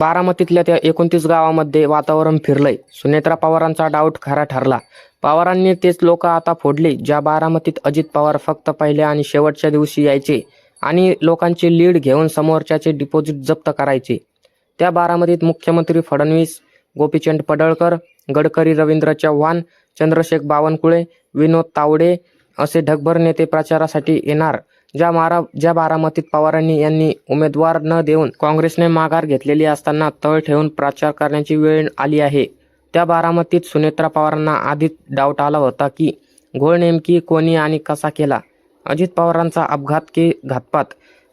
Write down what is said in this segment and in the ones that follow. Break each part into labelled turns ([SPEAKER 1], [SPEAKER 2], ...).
[SPEAKER 1] बारामतीतल्या त्या 29 गावामध्ये वातावरण फिरलंय. सुनेत्रा पवारांचा डाऊट खरा ठरला. पवारांनी तेच लोक आता फोडले ज्या बारामतीत अजित पवार फक्त पहिल्या आणि शेवटच्या दिवशी यायचे आणि लोकांचे लीड घेऊन समोरच्याचे डिपॉझिट जप्त करायचे. त्या बारामतीत मुख्यमंत्री फडणवीस, गोपीचंद पडळकर, गडकरी रवींद्र चव्हाण, चंद्रशेखर बावनकुळे, विनोद तावडे असे ढगभर नेते प्रचारासाठी येणार. ज्या बारामतीत पवारांनी यांनी उमेदवार न देऊन काँग्रेसने माघार घेतलेली असताना तळ ठेवून प्रचार करण्याची वेळ आली आहे. त्या बारामतीत सुनेत्रा पवारांना आधीच डाऊट आला होता की घोळ नेमकी कोणी आणि कसा केला. अजित पवारांचा अपघात की घातपात.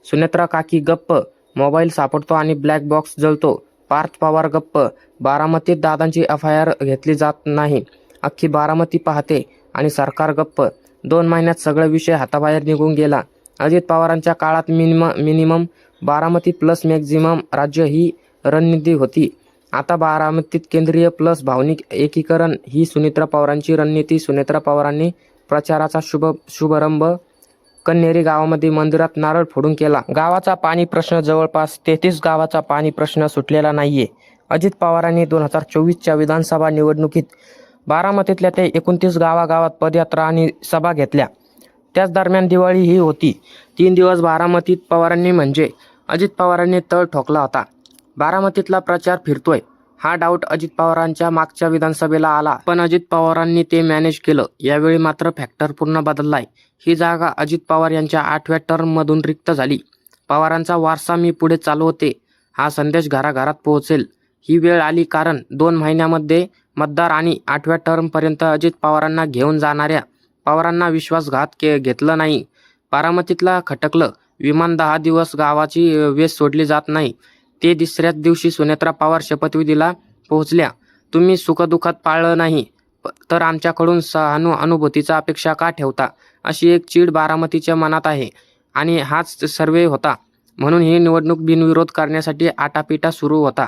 [SPEAKER 1] सुनेत्रा काकी गप्प, मोबाईल सापडतो आणि ब्लॅक बॉक्स जळतो. पार्थ पवार गप्प, बारामतीत दादांची FIR घेतली जात नाही. अख्खी बारामती पाहते आणि सरकार गप्प. 2 महिन्यात सगळा विषय हाताबाहेर निघून गेला. अजित पवारांच्या काळात मिनिमम बारामती प्लस मॅक्झिमम राज्य ही रणनीती होती. आता बारामतीत केंद्रीय प्लस भावनिक एकीकरण ही सुनेत्रा पवारांची रणनीती. सुनेत्रा पवारांनी प्रचाराचा शुभारंभ कन्हेरी गावामध्ये मंदिरात नारळ फोडून केला. गावाचा पाणी प्रश्न जवळपास 33 गावाचा पाणी प्रश्न सुटलेला नाहीये. अजित पवारांनी 2024च्या विधानसभा निवडणुकीत बारामतीतल्या ते 29 गावागावात पदयात्रा आणि सभा घेतल्या. त्याच दरम्यान दिवाळी ही होती. 3 दिवस बारामतीत पवारांनी म्हणजे अजित पवारांनी तळ ठोकला होता. बारामतीतला प्रचार फिरतोय हा डाऊट अजित पवारांच्या मागच्या विधानसभेला आला, पण अजित पवारांनी ते मॅनेज केलं. यावेळी मात्र फॅक्टर पूर्ण बदललाय. ही जागा अजित पवार यांच्या 8व्या टर्ममधून रिक्त झाली. पवारांचा वारसा मी पुढे चालवते हा संदेश घराघरात पोहोचेल ही वेळ आली, कारण 2 महिन्यामध्ये मतदार आणि 8व्या टर्मपर्यंत अजित पवारांना घेऊन जाणाऱ्या पवारांना विश्वासघात घेतलं नाही. बारामतीतला खटकलं विमान 10 दिवस गावाची वेस सोडली जात नाही. ते 3ऱ्याच दिवशी सुनेत्रा पवार शपथविधीला पोहोचल्या. तुम्ही सुखदुःखात पाळलं नाही तर आमच्याकडून सहानुभूतीचा अपेक्षा का ठेवता, अशी एक चीड बारामतीच्या मनात आहे. आणि हाच सर्वे होता म्हणून ही निवडणूक बिनविरोध करण्यासाठी आटापिटा सुरू होता.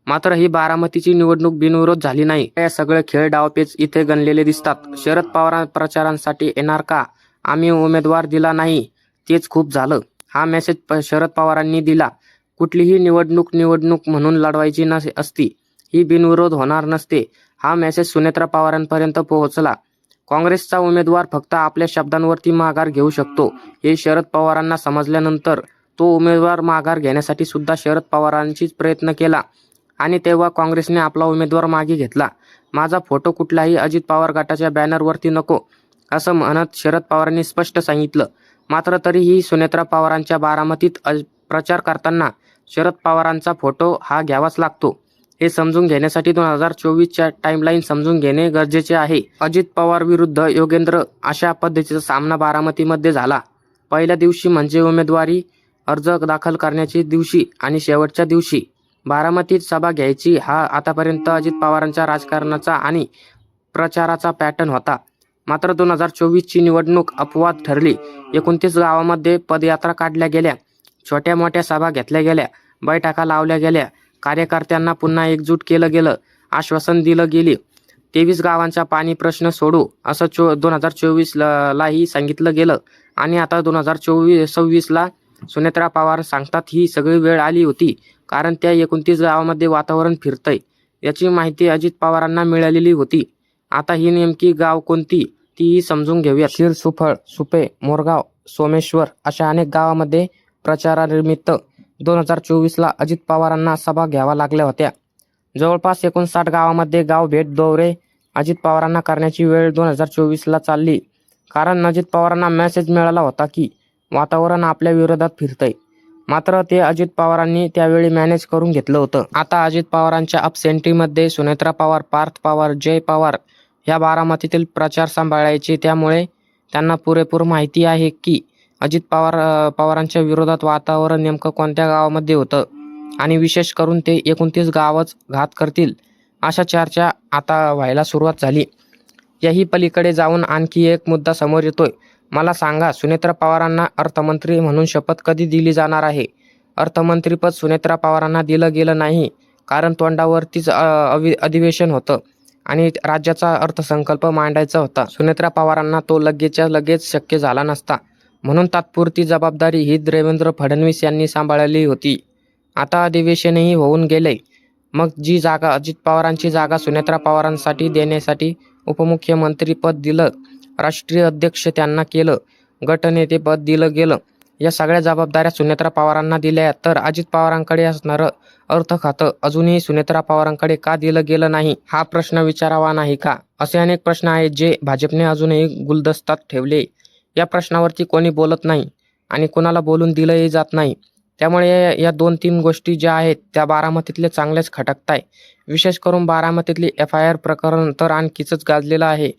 [SPEAKER 1] मात्र ही बारामतीची निवडणूक बिनविरोध झाली नाही. हे सगळे खेळ डावपेच इथे गणलेले दिसतात. शरद पवार प्रचारांसाठी येणार का? आम्ही उमेदवार दिला नाही तेच खूप झालं. हा मेसेज शरद पवारांनी दिला. कुठलीही निवडणूक म्हणून लढवायची असती, ही बिनविरोध होणार नसते. हा मेसेज सुनेत्रा पवारांपर्यंत पोहोचला. काँग्रेसचा उमेदवार फक्त आपल्या शब्दांवरती माघार घेऊ शकतो हे शरद पवारांना समजल्यानंतर तो उमेदवार माघार घेण्यासाठी सुद्धा शरद पवारांचीच प्रयत्न केला आणि तेव्हा काँग्रेसने आपला उमेदवार मागे घेतला. माझा फोटो कुठलाही अजित पवार गटाच्या बॅनरवरती नको असं म्हणत शरद पवारांनी स्पष्ट सांगितलं. मात्र तरीही सुनेत्रा पवारांच्या बारामतीत प्रचार करताना शरद पवारांचा फोटो हा घ्यावाच लागतो. हे समजून घेण्यासाठी 2024च्या टाइमलाईन समजून घेणे गरजेचे आहे. अजित पवार विरुद्ध योगेंद्र अशा पद्धतीचा सामना बारामतीमध्ये झाला. पहिल्या दिवशी म्हणजे उमेदवारी अर्ज दाखल करण्याच्या दिवशी आणि शेवटच्या दिवशी बारामतीत सभा घ्यायची हा आतापर्यंत अजित पवारांच्या राजकारणाचा आणि प्रचाराचा पॅटर्न होता. मात्र 2024ची निवडणूक अपवाद ठरली. 29 गावामध्ये पदयात्रा काढल्या गेल्या, छोट्या मोठ्या सभा घेतल्या गेल्या, बैठका लावल्या गेल्या, कार्यकर्त्यांना पुन्हा एकजूट केलं गेलं, आश्वासन दिलं गेली. 23 गावांचा पाणी प्रश्न सोडू असं 2024लाही सांगितलं गेलं आणि आता 2026ला सुनेत्रा पवार सांगतात ही सगळी वेळ आली होती कारण त्या 29 गावामध्ये वातावरण फिरतंय याची माहिती अजित पवारांना मिळालेली होती. आता ही नेमकी गाव कोणती तीही समजून घेऊया. शिरसुफळ, सुपे, मोरगाव, सोमेश्वर अशा अनेक गावामध्ये प्रचारानिमित्त 2024ला अजित पवारांना सभा घ्यावा लागल्या होत्या. जवळपास 59 गावामध्ये गाव भेट दौरे अजित पवारांना करण्याची वेळ 2024ला चालली, कारण अजित पवारांना मेसेज मिळाला होता की वातावरण आपल्या विरोधात फिरतंय. मात्र ते अजित पवारांनी त्यावेळी मॅनेज करून घेतलं होतं. आता अजित पवारांच्या अपसेंटीमध्ये सुनेत्रा पवार, पार्थ पवार, जय पवार ह्या बारामतीतील प्रचार सांभाळायचे. त्यामुळे त्यांना पुरेपूर माहिती आहे की अजित पवारांच्या विरोधात वातावरण नेमकं कोणत्या गावामध्ये होतं आणि विशेष करून ते 29 गावच घात करतील अशा चर्चा आता व्हायला सुरुवात झाली. याही पलीकडे जाऊन आणखी एक मुद्दा समोर येतोय. मला सांगा, सुनेत्रा पवारांना अर्थमंत्री म्हणून शपथ कधी दिली जाणार आहे? अर्थमंत्रीपद सुनेत्रा पवारांना दिलं गेलं नाही कारण तोंडावरतीच अधिवेशन होतं आणि राज्याचा अर्थसंकल्प मांडायचा होता. सुनेत्रा पवारांना तो लगेचच्या लगेच शक्य झाला नसता. म्हणून तात्पुरती जबाबदारी ही देवेंद्र फडणवीस यांनी सांभाळली होती आता अधिवेशनही होऊन गेले. मग जी जागा अजित पवारांची जागा सुनेत्रा पवारांसाठी देण्यासाठी उपमुख्यमंत्रीपद दिलं, राष्ट्रीय अध्यक्ष त्यांना केलं, गटनेतेपद दिलं गेलं, या सगळ्या जबाबदाऱ्या सुनेत्रा पवारांना दिल्या, तर अजित पवारांकडे असणारं अर्थ खातं अजूनही सुनेत्रा पवारांकडे का दिलं गेलं नाही, हा प्रश्न विचारावा नाही का? असे अनेक प्रश्न आहेत जे भाजपने अजूनही गुलदस्त्यात ठेवले. या प्रश्नावरती कोणी बोलत नाही आणि कोणाला बोलून दिलंही जात नाही. त्यामुळे या 2-3 गोष्टी ज्या आहेत त्या बारामतीतले चांगलेच खटकताय. विशेष करून बारामतीतली FIR प्रकरण तर आणखीच गाजलेलं आहे.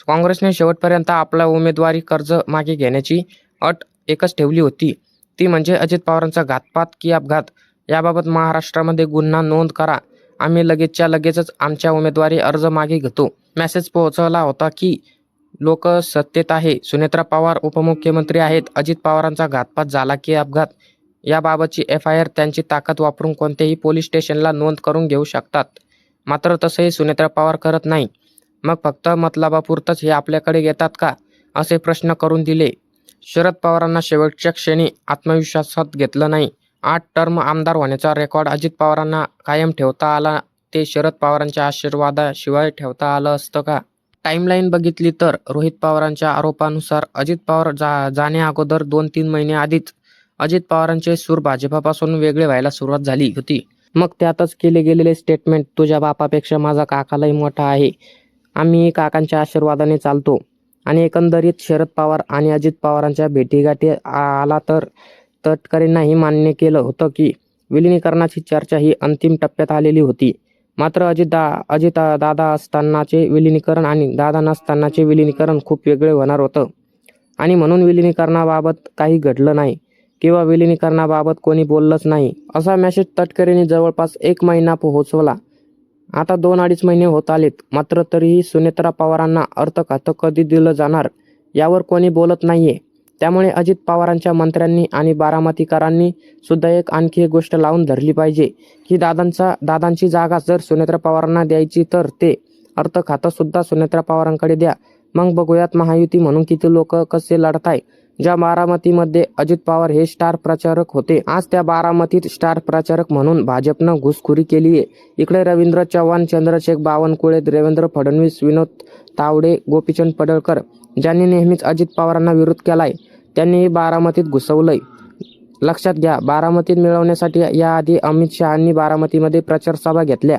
[SPEAKER 1] काँग्रेसने शेवटपर्यंत आपला उमेदवारी कर्ज मागे घेण्याची अट एकच ठेवली होती, ती म्हणजे अजित पवारांचा घातपात की अपघात याबाबत महाराष्ट्रामध्ये गुन्हा नोंद करा, आम्ही लगेचच्या लगेचच आमच्या उमेदवारी अर्ज मागे घेतो. मेसेज पोहोचवला होता की लोक सत्तेत आहे, सुनेत्रा पवार उपमुख्यमंत्री आहेत, अजित पवारांचा घातपात झाला की अपघात याबाबतची FIR त्यांची ताकद वापरून कोणत्याही पोलीस स्टेशनला नोंद करून घेऊ शकतात. मात्र तसंही सुनेत्रा पवार करत नाही. मग फक्त मतलबापुरतंच हे आपल्याकडे येतात का, असे प्रश्न करून दिले. शरद पवारांना शेवटच्या क्षणी आत्मविश्वासात घेतलं नाही. 8 टर्म आमदार होण्याचा रेकॉर्ड अजित पवारांना कायम ठेवता आला, ते शरद पवारांच्या आशीर्वादाशिवाय ठेवता आलं असतं का? टाईमलाईन बघितली तर रोहित पवारांच्या आरोपानुसार अजित पवार जाण्याअगोदर 2-3 महिने आधीच अजित पवारांचे सूर भाजपापासून वेगळे व्हायला सुरुवात झाली होती. मग त्यातच केले गेलेले स्टेटमेंट, तुझ्या बापापेक्षा माझा काकालाही मोठा आहे, आम्ही काकांच्या आशीर्वादाने चालतो, आणि एकंदरीत शरद पवार आणि अजित पवारांच्या भेटीगाठी आला तर तटकरेंनाही मान्य केलं होतं की विलिनीकरणाची चर्चा ही अंतिम टप्प्यात आलेली होती. मात्र अजित दादा असतानाचे विलिनीकरण आणि दादा नसतानाचे विलिनीकरण खूप वेगळे होणार होतं, आणि म्हणून विलिनीकरणाबाबत काही घडलं नाही किंवा विलिनीकरणाबाबत कोणी बोललंच नाही, असा मेसेज तटकरेंनी जवळपास 1 महिना पोहोचवला. आता 2-2.5 महिने होत आलेत, मात्र तरीही सुनेत्रा पवारांना अर्थ खातं कधी दिलं जाणार यावर कोणी बोलत नाहीये. त्यामुळे अजित पवारांच्या मंत्र्यांनी आणि बारामतीकरांनी सुद्धा आणखी एक गोष्ट लावून धरली पाहिजे की दादांची जागा जर सुनेत्रा पवारांना द्यायची तर ते अर्थ खातं सुद्धा सुनेत्रा पवारांकडे द्या. मग बघूयात महायुती म्हणून किती लोक कसे लढताय. ज्या बारामतीमध्ये अजित पवार हे स्टार प्रचारक होते, आज त्या बारामतीत स्टार प्रचारक म्हणून भाजपनं घुसखोरी केली आहे. इकडे रवींद्र चव्हाण, चंद्रशेखर बावनकुळे, देवेंद्र फडणवीस, विनोद तावडे, गोपीचंद पडळकर, ज्यांनी नेहमीच अजित पवारांना विरोध केलाय, त्यांनीही बारामतीत घुसवलंय. लक्षात घ्या, बारामतीत मिळवण्यासाठी याआधी अमित शहांनी बारामतीमध्ये प्रचार सभा घेतल्या.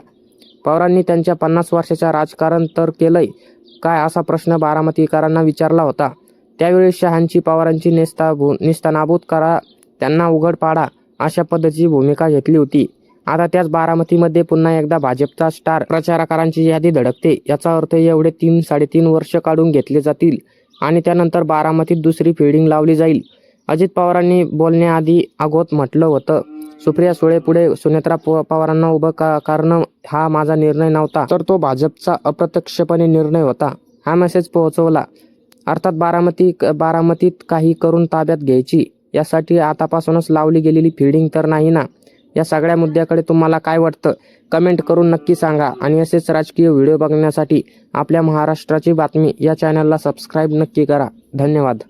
[SPEAKER 1] पवारांनी त्यांच्या 50 वर्षाच्या राजकारण तर केलंय काय, असा प्रश्न बारामतीकरांना विचारला होता. त्यावेळी शहांची पवारांची नेस्तनाबूत करा, त्यांना उघड पाडा, अशा पद्धतीची भूमिका घेतली होती. आता त्याच बारामतीमध्ये पुन्हा एकदा भाजपचा स्टार प्रचारकांची यादी धडकते. याचा अर्थ एवढे 3-3.5 वर्ष काढून घेतले जातील आणि त्यानंतर बारामतीत दुसरी फिल्डिंग लावली जाईल. अजित पवारांनी बोलण्याआधी अगोदर म्हटलं होतं, सुप्रिया सुळे पुढे सुनेत्रा पवारांना उभं करणं हा माझा निर्णय नव्हता, तर तो भाजपचा अप्रत्यक्षपणे निर्णय होता. हा मेसेज पोहोचवला. अर्थात बारामतीत काही करून ताब्यात घ्यायची यासाठी आतापासूनच लावली गेलेली फिल्डिंग तर नाही ना. या सगळ्या मुद्द्याकडे तुम्हाला काय वाटतं, कमेंट करून नक्की सांगा. आणि असेच राजकीय व्हिडिओ बघण्यासाठी आपल्या महाराष्ट्राची बातमी या चॅनलला सबस्क्राईब नक्की करा. धन्यवाद.